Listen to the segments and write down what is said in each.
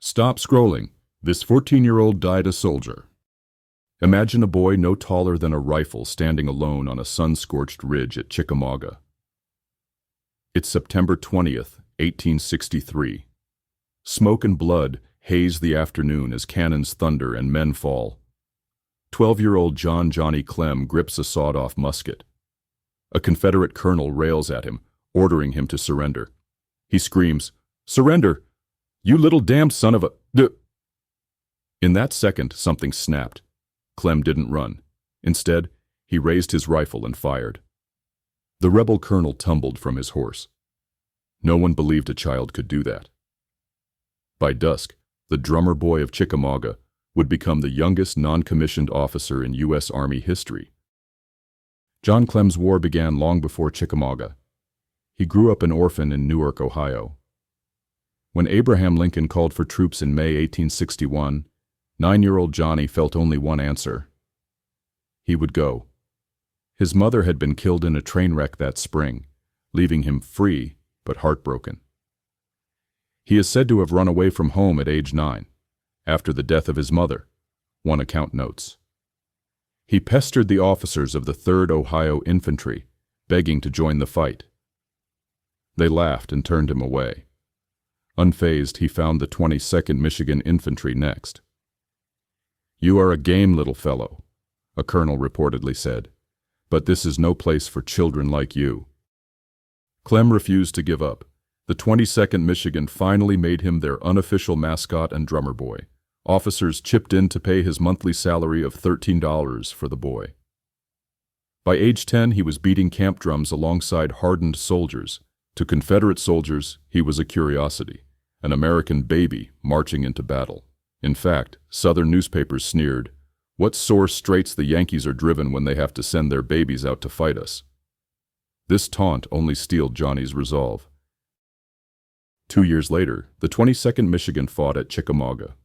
Stop scrolling. This 14-year-old died a soldier. Imagine a boy no taller than a rifle standing alone on a sun-scorched ridge at Chickamauga. It's September 20th, 1863. Smoke and blood haze the afternoon as cannons thunder and men fall. 12-year-old Johnny Clem grips a sawed-off musket. A Confederate colonel rails at him, ordering him to surrender. He screams, "Surrender! You little damned son of a d—" In that second, something snapped. Clem didn't run. Instead, he raised his rifle and fired. The rebel colonel tumbled from his horse. No one believed a child could do that. By dusk, the drummer boy of Chickamauga would become the youngest non-commissioned officer in U.S. Army history. John Clem's war began long before Chickamauga. He grew up an orphan in Newark, Ohio. When Abraham Lincoln called for troops in May 1861, 9-year-old Johnny felt only one answer. He would go. His mother had been killed in a train wreck that spring, leaving him free but heartbroken. He is said to have run away from home at age 9, after the death of his mother, one account notes. He pestered the officers of the 3rd Ohio Infantry, begging to join the fight. They laughed and turned him away. Unfazed, he found the 22nd Michigan Infantry next. "You are a game little fellow," a colonel reportedly said, "but this is no place for children like you." Clem refused to give up. The 22nd Michigan finally made him their unofficial mascot and drummer boy. Officers chipped in to pay his monthly salary of $13 for the boy. By age 10, he was beating camp drums alongside hardened soldiers. To Confederate soldiers, he was a curiosity, an American baby marching into battle. In fact, Southern newspapers sneered, "What sore straits the Yankees are driven when they have to send their babies out to fight us." This taunt only steeled Johnny's resolve. 2 years later, the 22nd Michigan fought at Chickamauga.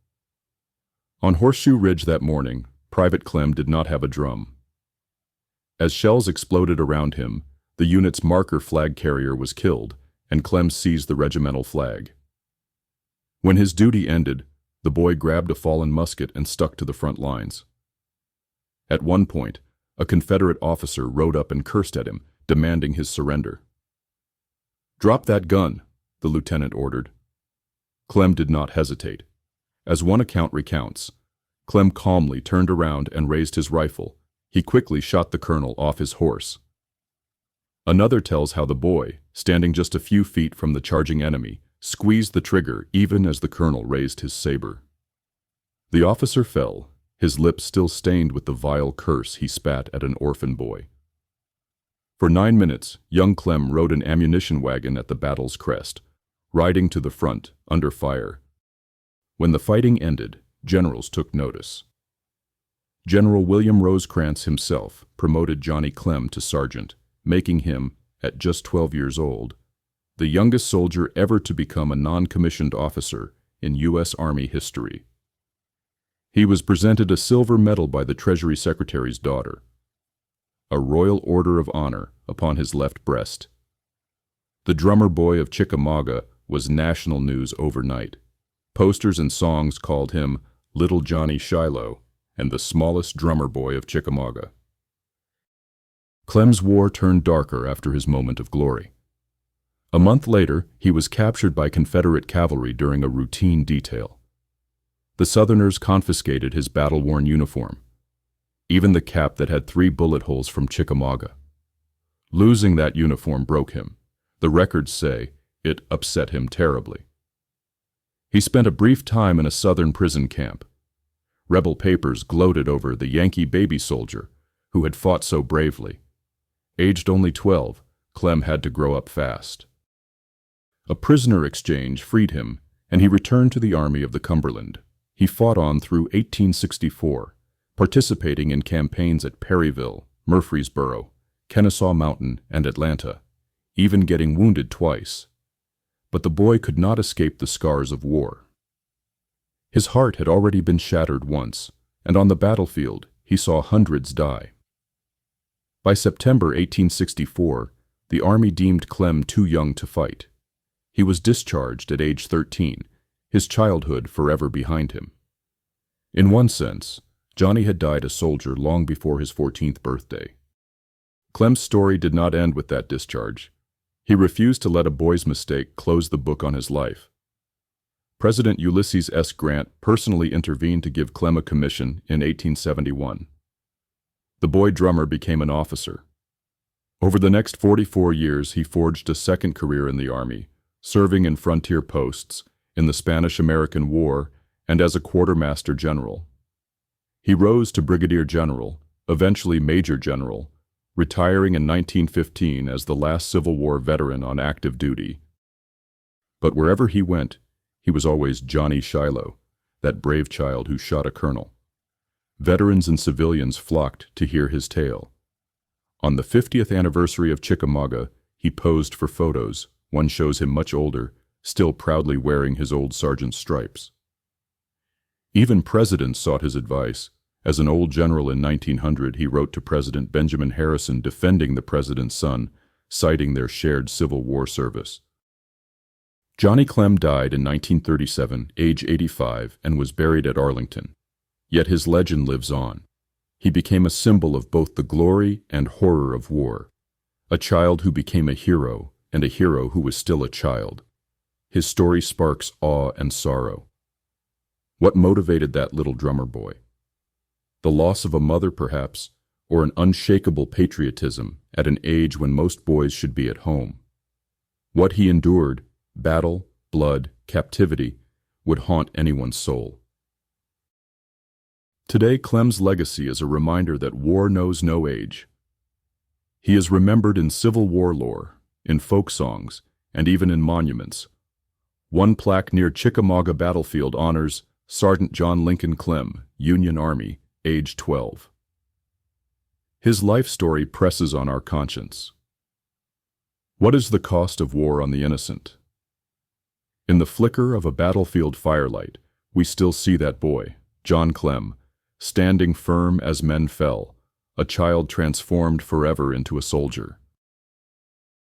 On Horseshoe Ridge that morning, Private Clem did not have a drum. As shells exploded around him, the unit's marker flag carrier was killed, and Clem seized the regimental flag. When his duty ended, the boy grabbed a fallen musket and stuck to the front lines. At one point, a Confederate officer rode up and cursed at him, demanding his surrender. "Drop that gun," the lieutenant ordered. Clem did not hesitate. As one account recounts, Clem calmly turned around and raised his rifle. He quickly shot the colonel off his horse. Another tells how the boy, standing just a few feet from the charging enemy, squeezed the trigger even as the colonel raised his saber. The officer fell, his lips still stained with the vile curse he spat at an orphan boy. For 9 minutes, young Clem rode an ammunition wagon at the battle's crest, riding to the front, under fire. When the fighting ended, generals took notice. General William Rosecrans himself promoted Johnny Clem to sergeant, making him, at just 12 years old, the youngest soldier ever to become a non-commissioned officer in U.S. Army history. He was presented a silver medal by the Treasury Secretary's daughter, a Royal Order of Honor upon his left breast. The drummer boy of Chickamauga was national news overnight. Posters and songs called him Little Johnny Shiloh and the smallest drummer boy of Chickamauga. Clem's war turned darker after his moment of glory. A month later, he was captured by Confederate cavalry during a routine detail. The Southerners confiscated his battle-worn uniform, even the cap that had 3 bullet holes from Chickamauga. Losing that uniform broke him. The records say it upset him terribly. He spent a brief time in a Southern prison camp. Rebel papers gloated over the Yankee baby soldier who had fought so bravely. Aged only 12, Clem had to grow up fast. A prisoner exchange freed him, and he returned to the Army of the Cumberland. He fought on through 1864, participating in campaigns at Perryville, Murfreesboro, Kennesaw Mountain, and Atlanta, even getting wounded twice. But the boy could not escape the scars of war. His heart had already been shattered once, and on the battlefield he saw hundreds die. By September 1864, the Army deemed Clem too young to fight. He was discharged at age 13, his childhood forever behind him. In one sense, Johnny had died a soldier long before his 14th birthday. Clem's story did not end with that discharge. He refused to let a boy's mistake close the book on his life. President Ulysses S. Grant personally intervened to give Clem a commission in 1871. The boy drummer became an officer. Over the next 44 years, he forged a second career in the Army, serving in frontier posts, in the Spanish-American War, and as a quartermaster general. He rose to brigadier general, eventually major general, retiring in 1915 as the last Civil War veteran on active duty. But wherever he went, he was always Johnny Shiloh, that brave child who shot a colonel. Veterans and civilians flocked to hear his tale. On the 50th anniversary of Chickamauga, he posed for photos. One shows him much older, still proudly wearing his old sergeant's stripes. Even presidents sought his advice. As an old general in 1900, he wrote to President Benjamin Harrison defending the president's son, citing their shared Civil War service. Johnny Clem died in 1937, age 85, and was buried at Arlington. Yet his legend lives on. He became a symbol of both the glory and horror of war, a child who became a hero, and a hero who was still a child. His story sparks awe and sorrow. What motivated that little drummer boy? The loss of a mother, perhaps, or an unshakable patriotism at an age when most boys should be at home. What he endured, battle, blood, captivity, would haunt anyone's soul. Today, Clem's legacy is a reminder that war knows no age. He is remembered in Civil War lore, in folk songs, and even in monuments. One plaque near Chickamauga battlefield honors Sergeant John Lincoln Clem, Union Army, age 12. His life story presses on our conscience. What is the cost of war on the innocent? In the flicker of a battlefield firelight, we still see that boy, John Clem, standing firm as men fell, a child transformed forever into a soldier.